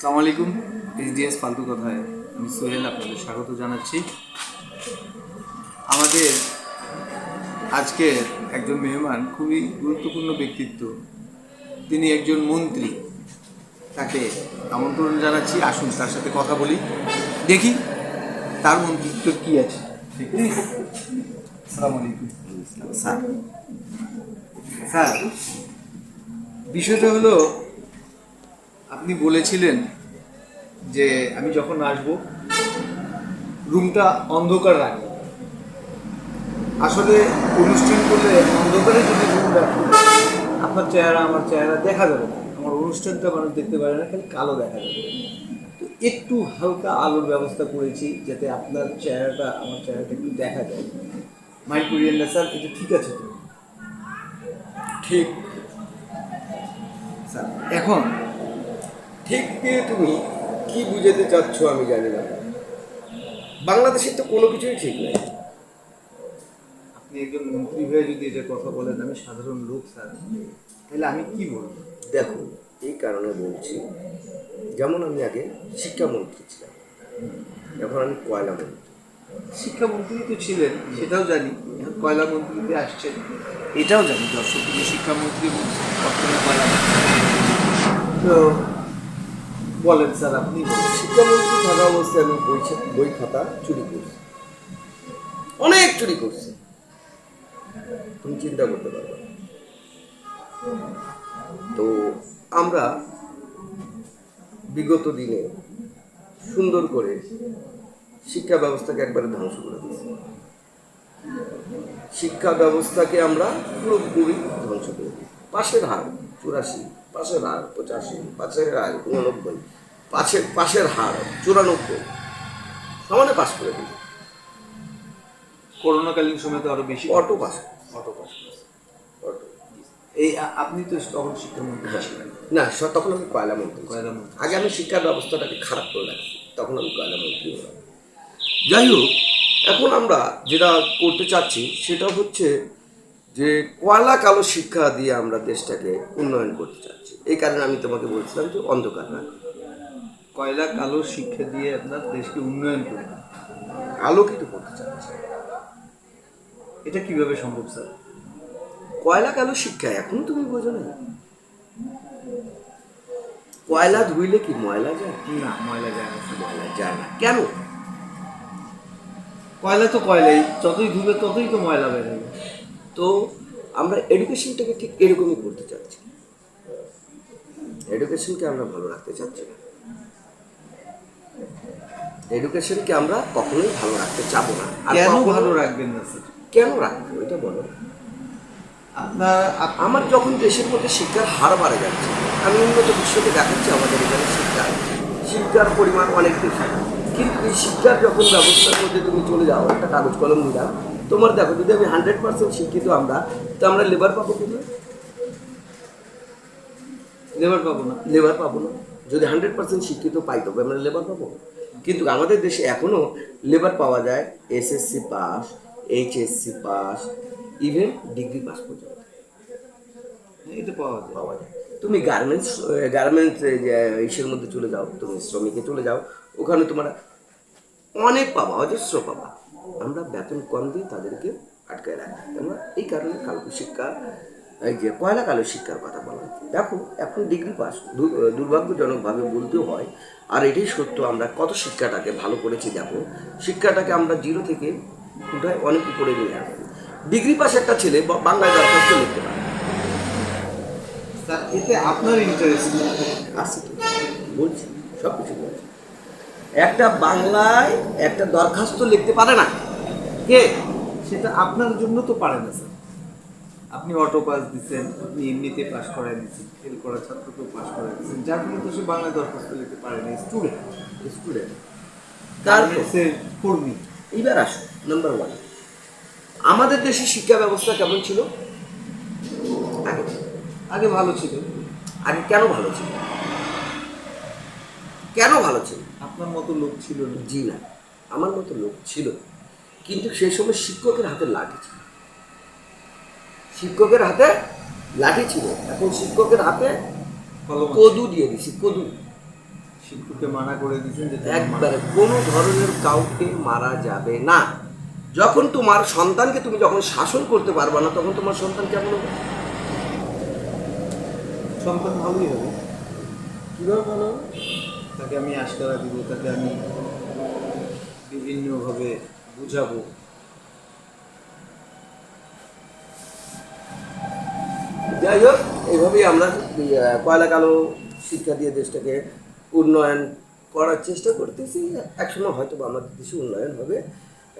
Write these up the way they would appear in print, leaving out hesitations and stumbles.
আসসালামু আলাইকুম। এইচডিএস ফালতু কথায় আমি সোহেল আপনাদের স্বাগত জানাচ্ছি। আমাদের আজকের একজন মেহমান খুবই গুরুত্বপূর্ণ ব্যক্তিত্ব, তিনি একজন মন্ত্রী। তাকে আমন্ত্রণ জানাচ্ছি, আসুন তার সাথে কথা বলি, দেখি তার মন্ত্রিত্ব কী আছে। আসসালামু আলাইকুম স্যার। স্যার, বিষয়টা হলো, আপনি বলেছিলেন যে আমি যখন আসবো রুমটা অন্ধকার রাখবো। আসলে অনুষ্ঠান করলে অন্ধকারে যদি রুম রাখি, আপনার চেহারা আমার চেহারা দেখা যাবে না, আমার অনুষ্ঠানটা মানুষ দেখতে পারে না, খালি কালো দেখা যাবে। তো একটু হালকা আলোর ব্যবস্থা করেছি যাতে আপনার চেহারাটা আমার চেহারাটা একটু দেখা যায়। মাইন্ড করিয়েন না স্যার, এটা ঠিক আছে তো? ঠিক স্যার এখন ঠিক দিয়ে তুমি কি বুঝাতে চাচ্ছ আমি জানি না। বাংলাদেশের তো কোনো কিছুই ঠিক নেই। আপনি একজন মন্ত্রী হয়ে যদি এটা কথা বলেন, আমি সাধারণ লোক স্যার, তাহলে আমি কি বলবো? দেখো, এই কারণে বলছি, যেমন আমি আগে শিক্ষামন্ত্রী ছিলাম, এখন আমি কয়লা মন্ত্রী। শিক্ষামন্ত্রী তো ছিলেন সেটাও জানি, এখন কয়লা মন্ত্রীতে আসছেন এটাও জানি। দর্শক কিন্তু শিক্ষামন্ত্রী বর্তমানে কয়লা মন্ত্রী। তো বলেন স্যার, আপনি বলেন। শিক্ষামন্ত্রী থাকা অবস্থায় আমি বই খাতা চুরি করছি, অনেক চুরি করছি, তুমি চিন্তা করতে পারবে না। তো আমরা বিগত দিনে সুন্দর করে শিক্ষা ব্যবস্থাকে একবারে ধ্বংস করে দিয়েছি। শিক্ষা ব্যবস্থাকে আমরা পুরোপুরি ধ্বংস করে দিই। পাশের হার 84, পাশের হার 85, পাশের হার 89, পাশের হার 94, সমানে পাশ করে দিই। করোনাকালীন সময় তো আরো বেশি auto pass. Auto pass. Auto. এই আপনি তো তখন শিক্ষামন্ত্রী ছিলেন। না, তখন আমি কয়লা মন্ত্রী। কয়লা মন্ত্রী। আগে আমি শিক্ষা ব্যবস্থাটাকে খারাপ করে রাখছি, তখন আমি কয়লা মন্ত্রী হলাম। যাই হোক, এখন আমরা যেটা করতে চাচ্ছি সেটা হচ্ছে যে কয়লা কালো শিক্ষা দিয়ে আমরা দেশটাকে উন্নয়ন করতে চাচ্ছি। এই কারণে আমি তোমাকে বলছিলাম যে অন্ধকার না, কয়লা কালো শিক্ষা দিয়ে আপনার দেশকে উন্নয়ন করবেন, আলোকিত করতে চাচ্ছি। এটা কিভাবে সম্ভব স্যার? কয়লা কালো শিক্ষা এখনো তুমি বোঝো না? কয়লা ধুইলে কি ময়লা যায়? না, ময়লা যায় না স্যার। ময়লা যায় না কেন? কয়লা তো কয়লাই, যতই ধুবে ততই তো ময়লা বেরোবে। তো আমরা এডুকেশনটাকে ঠিক এরকমই করতে চাচ্ছি। এডুকেশনকে আমরা ভালো রাখতে চাচ্ছি না, এডুকেশনকে আমরা কখনোই ভালো রাখতে চাবো না। আর কেন কখনো- ভালো রাখবেন না স্যার? কেন রাখবো এটা বলো। আপনার আমার যখন দেশের মধ্যে শিক্ষার হার বাড়ে যাচ্ছে, আমি উন্নত বিশ্বকে দেখাচ্ছি আমাদের এখানে শিক্ষার পরিমাণ অনেক বেশি, কিন্তু এই শিক্ষার যখন ব্যবস্থার মধ্যে তুমি চলে যাও, একটা কাগজ কলম দিলাম, তোমার দেখো, যদি আমি 100% শিক্ষিত তো আমরা লেবার পাবো কোথায়? লেবার পাবো না। লেবার পাবো না। যদি 100% শিক্ষিত পাই তবে আমরা লেবার পাবো। কিন্তু আমাদের দেশে এখনও লেবার পাওয়া যায় SSC pass, HSC pass, even degree pass পর্যন্ত এটা পাওয়া যায়। পাওয়া যায়। তুমি গার্মেন্টস ইসের মধ্যে চলে যাও, তুমি শ্রমিকে চলে যাও, ওখানে তোমার অনেক পাবা, অজস্র পাবা। আমরা বেতন কম দিয়ে তাদেরকে আটকায় রাখি। আমরা এই কারণে কালো শিক্ষা, এই যে কয়লা কালো শিক্ষার কথা বলা। দেখো, এখন ডিগ্রি পাস দুর্ভাগ্যজনকভাবে বলতেও হয়, আর এটাই সত্য, আমরা কত শিক্ষাটাকে ভালো করেছি। দেখো, শিক্ষাটাকে আমরা জিরো থেকে উঠায় অনেক উপরে নিয়ে আসবো। ডিগ্রি পাস একটা ছেলে বাংলায় দরখাস্ত লিখতে পারে, স্যার এতে আপনার ইন্টারেস্ট আছে তো, বলছি, সব কিছু বলছি। একটা বাংলায় একটা দরখাস্ত লিখতে পারে না কে? সেটা আপনার জন্য তো পারে না স্যার। আপনি অটো পাস দিচ্ছেন, আপনি এমনিতে পাস করাই দিচ্ছেন, ফেল করা ছাত্রকেও পাস করাই দিচ্ছেন, যার ফলে তো সে বাংলায় দরখাস্ত লিখতে পারে না। Student, student. তারপর গার্মেন্টসের কর্মী। এইবার আসো নাম্বার 1, আমাদের দেশে শিক্ষা ব্যবস্থা কেমন ছিল আগে? আগে ভালো ছিল। আগে কেন ভালো ছিল? কেন ভালো ছিল? আপনার মতো লোক ছিল না। জি না, আমার মতো লোক ছিল, কিন্তু সেই সময় শিক্ষকের হাতে লাঠি ছিল। শিক্ষকের হাতে লাঠি ছিল, এখন শিক্ষকের হাতে কলম আছে। কদু দিয়ে দিছি, কদু। শিশুকে মানা করে দিয়েছেন যে একবারে কোনো ধরনের কাউকে মারা যাবে না। যখন তোমার সন্তানকে তুমি যখন শাসন করতে পারবে না, তখন তোমার সন্তান কেমন হবে? সন্তান ভালোই হবে। কীভাবে ভালো হবে? তাকে আমি আশকারা দিব, তাকে আমি বিভিন্নভাবে বুঝাবো। যাই হোক, এইভাবেই আমরা কয়লা কালো শিক্ষা দিয়ে দেশটাকে উন্নয়ন করার চেষ্টা করতেছি। একসময় হয়তো বা আমাদের দেশে উন্নয়ন হবে,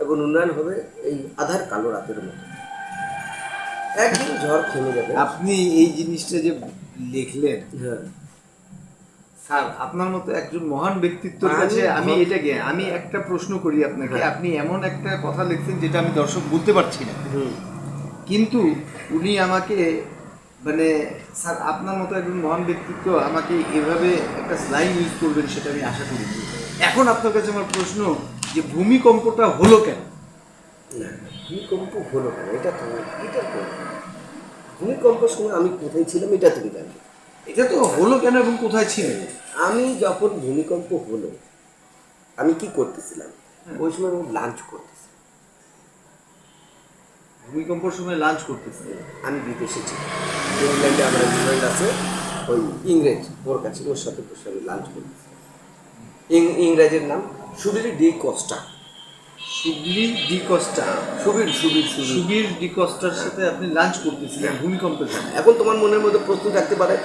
এবং উন্নয়ন হবে এই আধার কালো রাতের মতো। একদিন ঝড় থেমে যাবে। আপনি এই জিনিসটা যে লিখলেন, হ্যাঁ, স্যার আপনার মতো একজন মহান ব্যক্তিত্বের কাছে আমি একটা প্রশ্ন করি আপনাকে। হ্যাঁ। আপনি এমন একটা কথা লিখছেন যেটা আমি দর্শক বলতে পারছি না, হুম, কিন্তু উনি আমাকে মানে স্যার আপনার মতো একজন মহান ব্যক্তিত্ব আমাকে এভাবে একটা স্লাইড ইউজ করবেন সেটা আমি আশা করিনি। এখন আপনার কাছে আমার প্রশ্ন যে ভূমিকম্পটা হলো কেন? না, ভূমিকম্প হলো কেন এটা তো, এটা তো ভূমিকম্পের সময় আমি কোথায় ছিলাম এটা তুমি জানো। এটা তো হলো কেন এবং কোথায় ছিলেন? আমি যখন ভূমিকম্প হলো আমি কি করতেছিলাম? ওই সময় আমি লাঞ্চ করতেছি। ভূমিকম্পের সময় লাঞ্চ করতেছেন? আমি বিদেশে ছিলাম, ইংল্যান্ডে আমার এক ফ্রেন্ড আছে, ওই ইংরেজ, ওর কাছে, ওর সাথে বসে আমি লাঞ্চ করতেছি। ইংরেজের নাম সুবির ডি কস্টা। সুবলি ডি কস্টা। সুবীর সুবীর সুবীর সুবীর ডি কস্টার সাথে আপনি লাঞ্চ করতেছিলেন ভূমিকম্পের সময়? এখন তোমার মনের মধ্যে প্রশ্ন থাকতে পারে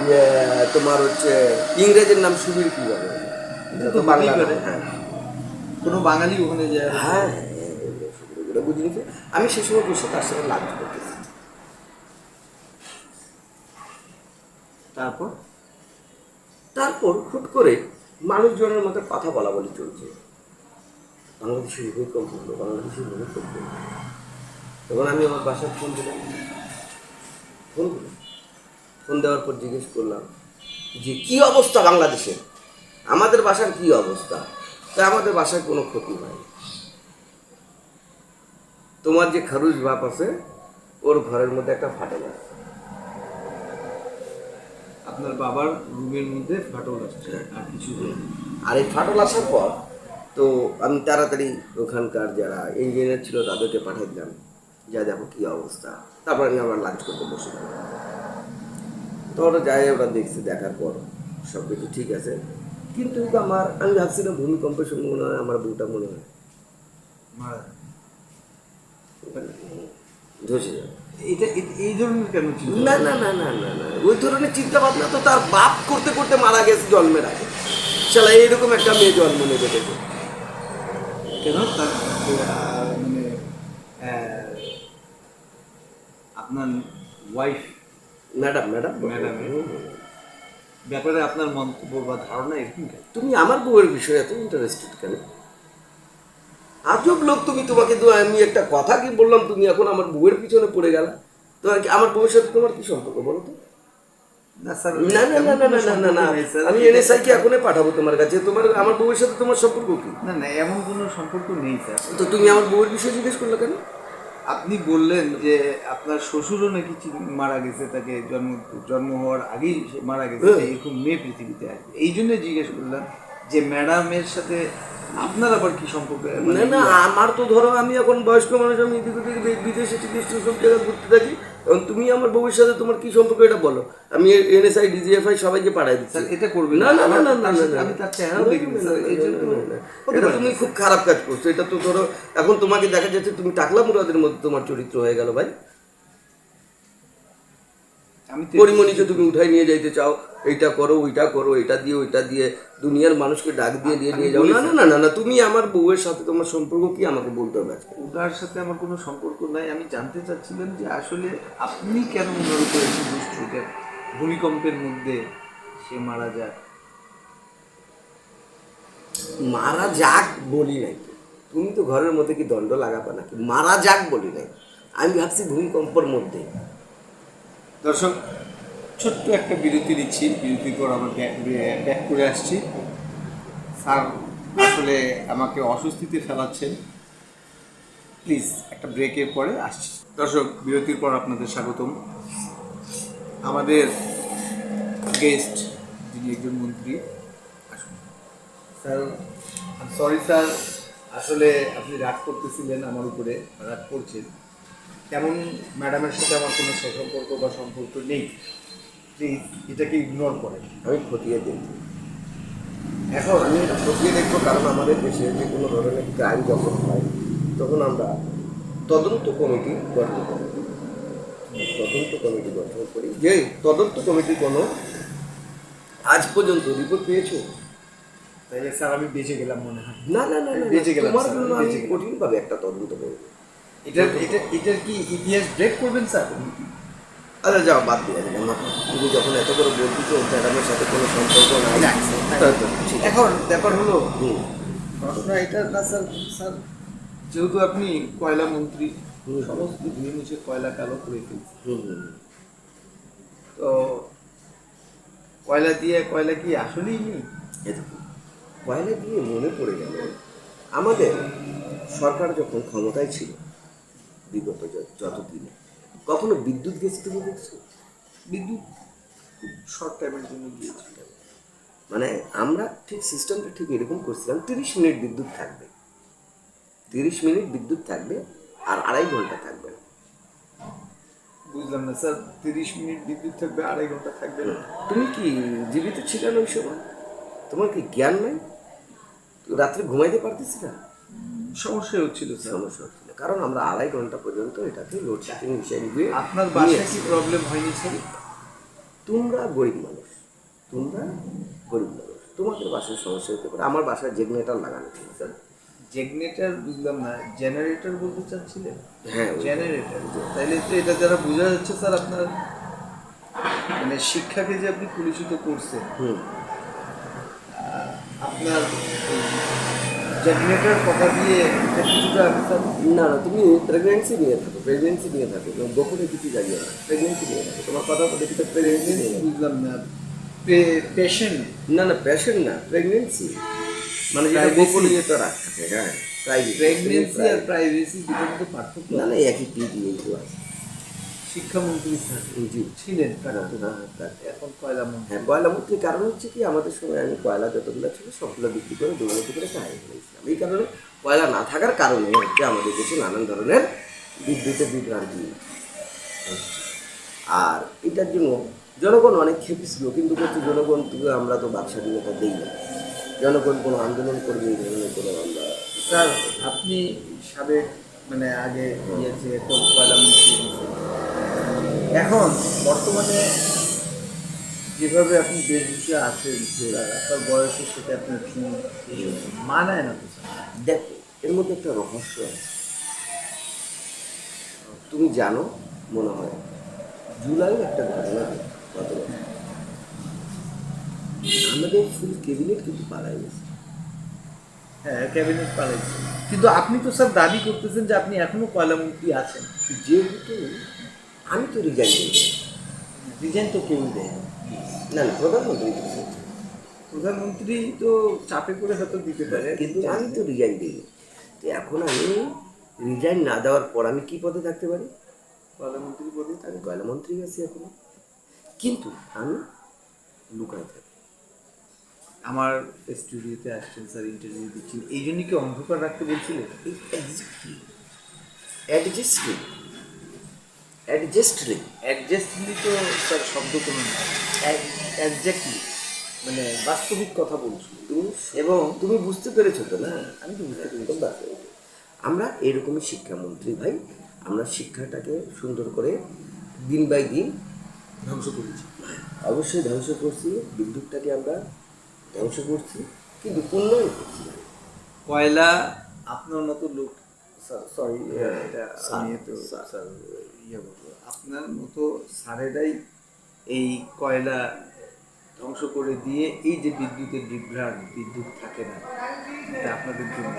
যে তোমার হচ্ছে ইংরেজের নাম সুবীর কীভাবে? এটা তো বাংলা করে। কোনো বাঙালি ওখানে যায়? হ্যাঁ, এগুলো বুঝিনি। আমি সে সময় বসে তার সাথে লাঞ্চ করতেছি। তারপর তারপর হুট করে মানুষজনের মধ্যে কথা বলা বলি চলছে, বাংলাদেশের ভূমিকম্প হলো, বাংলাদেশের ভূমিকম্প হলো। তখন আমি আমার বাসায় ফোন দিলাম, ফোন দেওয়ার পর জিজ্ঞেস করলাম যে কী অবস্থা বাংলাদেশের, আমাদের বাসার কী অবস্থা? তা আমাদের বাসায় কোনো ক্ষতি হয়, তোমার যে খারুজ বাপ আছে ওর ঘরের মধ্যে একটা ফাটল আছে। আপনার বাবার রুমের মধ্যে ফাটল আসছে, আর কিছু হয়নি। আর এই ফাটল আসার পর তো আমি তাড়াতাড়ি ওখানকার যারা ইঞ্জিনিয়ার ছিল তাদেরকে পাঠিয়ে দিলাম, যা দেখো কী অবস্থা। তারপর আমি আবার লাঞ্চ করতে বসে গেলাম। তো ওরা যাই, ওরা দেখছে, দেখার পর সব কিছু ঠিক আছে, কিন্তু আমি ভাবছিলাম ভূমিকম্পের সময় মনে হয় আমার বউটা মনে হয় মারা ধসে যাবে। এই ধরনের কেন ছিল? না না না না না না, ওই ধরনের চিন্তা ভাবনা তো তার বাপ করতে করতে মারা গেছে জন্মের আগে। শালা এইরকম একটা মেয়ে জন্ম নেবে দেখো। কেন তার মানে আপনার ওয়াইফ ম্যাডাম ম্যাডাম ম্যাডাম ব্যাপারে আপনার মন্তব্য বা ধারণা এরকম কেন? তুমি আমার বউয়ের বিষয়ে এত ইন্টারেস্টেড কেন? আজব লোক তুমি। তোমাকে তো আমি একটা কথা কি বললাম, তুমি এখন আমার বউয়ের পিছনে পড়ে গেলা। তোমার আমার বউয়ের সাথে তোমার কি সম্পর্ক বলো তো? না স্যার, না না না না না না না না, আমি এনএসআই কে এখনই পাঠাবো তোমার কাছে। তোমার আমার বউয়ের সাথে তোমার সম্পর্ক কি? না না, এমন কোনো সম্পর্ক নেই স্যার। তো তুমি আমার বউয়ের বিষয়ে জিজ্ঞেস করলে কেন? আপনি বললেন যে আপনার শ্বশুরও নাকি মারা গেছে, তাকে জন্ম হওয়ার আগেই সে মারা গেছে, এরকম মেয়ে পৃথিবীতে আসবে। এই জন্য জিজ্ঞেস করলাম যে ম্যাডামের সাথে আপনার আবার কি সম্পর্ক? না না, আমার তো ধরো আমি এখন বয়স্ক মানুষ, আমি এদিক ওদিক বিদেশে চিকিৎসা সব জায়গায় ঘুরতে থাকি। এবং তুমি আমার বউয়ের সাথে তোমার কি সম্পর্ক এটা বলো। আমি এনএসআই ডিজিএফআই সবাইকে পাঠাই দিচ্ছি। স্যার এটা করবেন না না না না না না, আমি তার চেহারাও দেখিনি স্যার, এই জন্য এটা তুমি খুব খারাপ কাজ করছো। এটা তো ধরো এখন তোমাকে দেখা যাচ্ছে তুমি টাকলা মুরাদের মধ্যে তোমার চরিত্র হয়ে গেল ভাই। আমি পরিমণিকে তুমি উঠাই নিয়ে যাইতে চাও, এইটা করো ওইটা করো, এটা দিয়ে ওইটা দিয়ে দুনিয়ার মানুষকে ডাক দিয়ে নিয়ে যাও। না না না না না, তুমি আমার বউয়ের সাথে তোমার সম্পর্ক কি আমাকে বলতে হবে আজকে। ওটার সাথে আমার কোনো সম্পর্ক নাই। আমি জানতে চাচ্ছিলাম যে আসলে আপনি কেন ওনার উপরে এসে দুশ্চিন্তা, ভূমিকম্পের মধ্যে সে মারা যায়। মারা যাক বলি নাই তো, তুমি তো ঘরের মধ্যে কি দণ্ড লাগাবা নাকি? মারা যাক বলি নাই, আমি ভাবছি ভূমিকম্পের মধ্যে। দর্শক, ছোট্ট একটা বিরতি নিচ্ছি, বিরতির পর আবার ব্যাক করে আসছি। স্যার আসলে আমাকে অস্বস্তিতে ফেলাচ্ছেন, প্লিজ একটা ব্রেকের পরে আসছি। দর্শক, বিরতির পর আপনাদের স্বাগতম। আমাদের গেস্ট যিনি একজন মন্ত্রী, আসুন। স্যার সরি স্যার, আসলে আপনি রাগ করতেছিলেন আমার উপরে, রাগ করছেন। তেমন ম্যাডামের সাথে আমার কোনো সম্পর্ক বা সম্পর্ক নেই, প্লিজ এটাকে ইগনোর করেন। আমি খতিয়ে দেখছি, এখন আমি এটা খতিয়ে দেখবো, কারণ আমাদের দেশে যে কোনো ধরনের ক্রাইম যখন হয় তখন আমরা তদন্ত কমিটি গঠন করি। তদন্ত কমিটি গঠন করি, যে তদন্ত কমিটি কোনো আজ পর্যন্ত রিপোর্ট পেয়েছো? তাইলে স্যার আমি বেঁচে গেলাম মনে হয়। না না না না, বেঁচে গেলাম তোমার স্যার, জন্য আমি আমি বেঁচে গেলাম। কঠিনভাবে একটা তদন্ত করবো। এটার কি ইতিহাস ব্রেক করবেন স্যার? আচ্ছা যাও, বাদ দিয়ে দিলাম। তুমি যখন এত করে বলছো ম্যাডামের সাথে কোনো সম্পর্ক নাই, না, তো ঠিক আছে। এখন ব্যাপার হলো হুম ঘটনা এটা না স্যার। স্যার যেহেতু আপনি কয়লা মন্ত্রী, হুম। সমস্ত ধুয়ে মুছে কয়লা কালো করে ফেলছে, হুম হুম। তো কয়লা দিয়ে কয়লা কি আসলেই নেই? এই দেখো, কয়লা দিয়ে মনে পড়ে গেল, আমাদের সরকার যখন ক্ষমতায় ছিল বিগত যতদিনে, কখনো বিদ্যুৎ গেছে তুমি দেখছো? বিদ্যুৎ খুব শর্ট টাইমের জন্য গিয়েছিল। মানে আমরা ঠিক সিস্টেমটা ঠিক এরকম করছিলাম, 30 মিনিট বিদ্যুৎ থাকবে, 30 মিনিট বিদ্যুৎ থাকবে, আর 2.5 ঘন্টা থাকবে না। বুঝলাম না স্যার, 30 মিনিট বিদ্যুৎ থাকবে, 2.5 ঘন্টা থাকবে না? তুমি কি জীবিত ছিল না ওই সময়? তোমার কি জ্ঞান নাই? রাত্রে ঘুমাইতে পারতেছি না, সমস্যা হচ্ছিল স্যার। সমস্যা হচ্ছিল, কারণ আমরা 2.5 ঘন্টা পর্যন্ত এটাকে লোডশেডিং হিসেবে দিয়ে আপনার নিয়ে বাসায় এসেছি। কি প্রবলেম হয়নি স্যার? তোমরা গরিব মানুষ, তোমরা গরিব মানুষ, তোমাদের বাসায় সমস্যা হতে পারে, আমার বাসায় জেনারেটর লাগানো ছিল স্যার। জেনারেটর বুঝলাম না, জেনারেটর বলতে চাচ্ছিলেন? হ্যাঁ, ওই জেনারেটর, তাইলে তো এটা দ্বারা বোঝা যাচ্ছে স্যার আপনার মানে শিক্ষাকে যে আপনি কলুষিত করছেন। হুম। আপনার জেনারেটর কথা দিয়ে এটা কিছুটা স্যার। না না, তুমি প্রেগনেন্সি নিয়ে থাকো, প্রেগনেন্সি নিয়ে থাকো, গোপনে কিছু জানিয়ে না, প্রেগনেন্সি নিয়ে থাকো, তোমার কথা দেখি তো প্রেগনেন্সি নিয়ে থাকো। বুঝলাম না, পেশেন্ট। না না, প্যাশন না, প্রেগনেন্সি, মানে যেটা Privacy। গোপনে যেটা রাখা থাকে, হ্যাঁ, প্রেগনেন্সি আর প্রাইভেসি দুটোর মধ্যে পার্থক্য না আছে। না, একই পিডি এই তো আছে। শিক্ষামন্ত্রী স্যার জি। ছিলেন হ্যাঁ, প্রাক্তন, হ্যাঁ, হ্যাঁ। এখন কয়লা মন্ত্রী। হ্যাঁ, কয়লা মুক্তির কারণ হচ্ছে কি, আমাদের সময় আমি কয়লা যতগুলো ছিল সবগুলো বিক্রি করে দুর্নীতি করে হারিয়ে ফেলেছিলাম। এই কারণে কয়লা না থাকার কারণে হচ্ছে আমাদের দেশে নানান ধরনের বিদ্যুতের বিভ্রান্তি হচ্ছে। আর এটার জন্য জনগণ অনেক খেপেছিল, কিন্তু করছে জনগণ থেকে আমরা তো বাক স্বাধীনতা দিই না, জনগণ কোনো আন্দোলন করবে এই ধরনের কোনো আমরা। স্যার আপনি সাবেক মানে আগে ইয়েছে, এখন কয়লা মন্ত্রী হয়েছে। এখন বর্তমানে যেভাবে আপনি বেশভূষা আছেন স্যার, আপনার বয়সের সাথে আপনার চুল এইসব মানায় না তো স্যার। দেখো, এর মধ্যে একটা রহস্য আছে, তুমি জানো মনে হয়, জুলাই একটা ঘটনা ঘটে গত বছর। আমাদের ফুল ক্যাবিনেট কিন্তু পালাই গেছে। হ্যাঁ, ক্যাবিনেট পালাইছে, কিন্তু আপনি তো স্যার দাবি করতেছেন যে আপনি এখনো কয়লা মন্ত্রী আছেন। যেহেতু আমি তো রিজাইন দিই, রিজাইন তো কেউ দেয় না। না না, প্রধানমন্ত্রী দিচ্ছে, প্রধানমন্ত্রী তো চাপে করে হয়তো দিতে পারে, কিন্তু আমি তো রিজাইন দিই। তো এখন আমি রিজাইন না দেওয়ার পর আমি কি পদে থাকতে পারি? প্রধানমন্ত্রী পদে আমি কয়লা মন্ত্রী আছি এখনো, কিন্তু আমি লুকায় থাকি। আমার স্টুডিওতে আসছেন স্যার, ইন্টারভিউ দিচ্ছি, এই জন্য কি অন্ধকার রাখতে বলছিলেন? এই অ্যাডজাস্টলি, অ্যাডজাস্টলি, অ্যাডজাস্টলি তো স্যার শব্দ কোনো না, একজ্যাক্টলি মানে বাস্তবিক কথা বলছি। তুমি এবং তুমি বুঝতে পেরেছো তো? না, আমি তো বুঝতে পেরেছি। তো ব্যাস, আমরা এরকমই শিক্ষামন্ত্রী ভাই, আমরা শিক্ষাটাকে সুন্দর করে দিন বাই দিন ধ্বংস করেছি। অবশ্যই ধ্বংস করছি, বিদ্যুৎটাকে আমরা ধ্বংস করছি, কিন্তু উন্নয়ন করছি না। কয়লা আপনার মতো লোক স্যার, সরি এটা স্যার, আমি তো স্যার। স্যার ইয়ে বলবো, আপনার মতো স্যারেরাই এই কয়লা ধ্বংস করে দিয়ে এই যে বিদ্যুতের বিভ্রাট, বিদ্যুৎ থাকে না, এটা আপনাদের জন্য।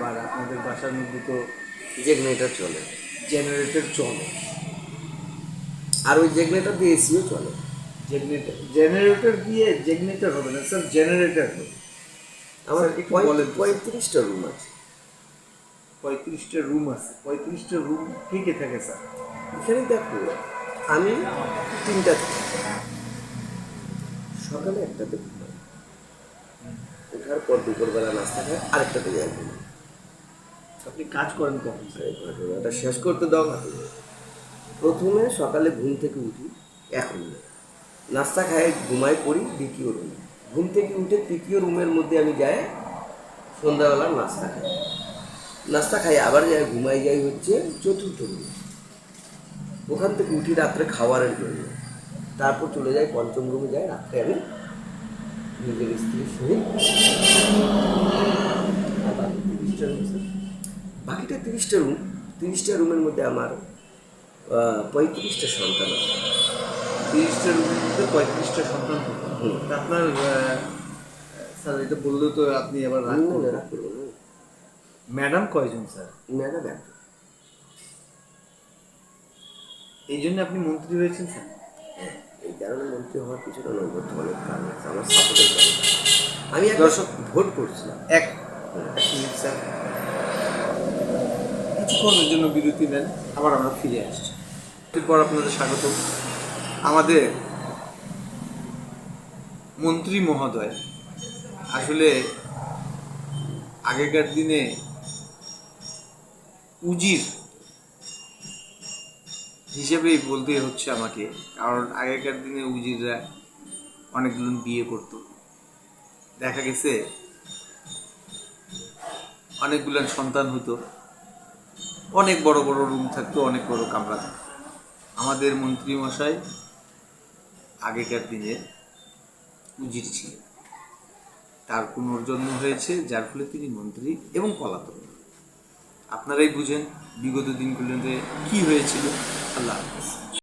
বা আপনাদের বাসার মধ্যে তো জেনারেটর চলে, জেনারেটর চলে, আর ওই জেনারেটর দিয়ে এসিও চলে। জেনারেটর দিয়ে জেনারেটর হবে না স্যার, জেনারেটর হবে। আমার স্যার, একটু বলেন তো, 35টা রুম আছে। 35টা রুম আছে, 35টা রুম কে কে থাকে স্যার? এখানে দেখো, আমি 3টা থাকি, সকালে 1টাতে ঘুমাই, খাওয়ার পর দুপুরবেলা নাস্তা খায় আরেকটাতে যায় ঘুমায়। আপনি কাজ করেন কখন স্যার? এই ঘটনাটা শেষ করতে দাও না। প্রথমে সকালে ঘুম থেকে উঠি, এখন নাস্তা খাই, ঘুমাই, পড়ি দ্বিতীয় রুমে। ঘুম থেকে উঠে তৃতীয় রুমের মধ্যে আমি যাই সন্ধ্যাবেলা নাস্তা খাই। নাস্তা খাই আবার যাই ঘুমাই, যাই হচ্ছে চতুর্থ রুমে। ওখান থেকে উঠি রাত্রে খাবারের জন্য, তারপর চলে যাই পঞ্চম রুমে, যাই রাত্রে আমি নিজের স্ত্রীর সহিত। আর বাকি 30টা রুম স্যার, বাকিটা 30টা রুম। 30টা রুমের মধ্যে আমার 35টা সন্তান আছে। 30টা রুমের মধ্যে 35টা সন্তান থাকে। হুম। তা আপনার স্যার এটা বললেও তো আপনি আবার রাগ করবেন। রাগ করবো না, ম্যাডাম কয়জন স্যার? ম্যাডাম একজন। এই জন্য আপনি মন্ত্রী হয়েছেন স্যার? এই কারণে মন্ত্রী হওয়ার পিছনে নৈবত্য অনেক কারণ আছে, আমার সাপোর্টের কারণ। আমি এক দর্শক ভোট করছিলাম। এক মিনিট স্যার, কিছুক্ষণের জন্য বিরতি নেন, আবার আমরা ফিরে আসছি। এরপর আপনাদের স্বাগত। আমাদের মন্ত্রী মহোদয় আসলে আগেকার দিনে উজির হিসেবেই বলতে হচ্ছে আমাকে, কারণ আগেকার দিনে উজিররা অনেকগুলো বিয়ে করত। দেখা গেছে অনেকগুলো সন্তান হতো, অনেক বড় বড় রুম থাকতো, অনেক বড় কামরা থাকতো। আমাদের মন্ত্রী মশাই আগেকার দিনে উজির ছিলেন, তার পুনর্জন্ম হয়েছে, যার ফলে তিনি মন্ত্রী এবং পলাতক। আপনারাই বুঝেন বিগত দিনগুলোতে কি হয়েছিল। আল্লাহ হাফেজ।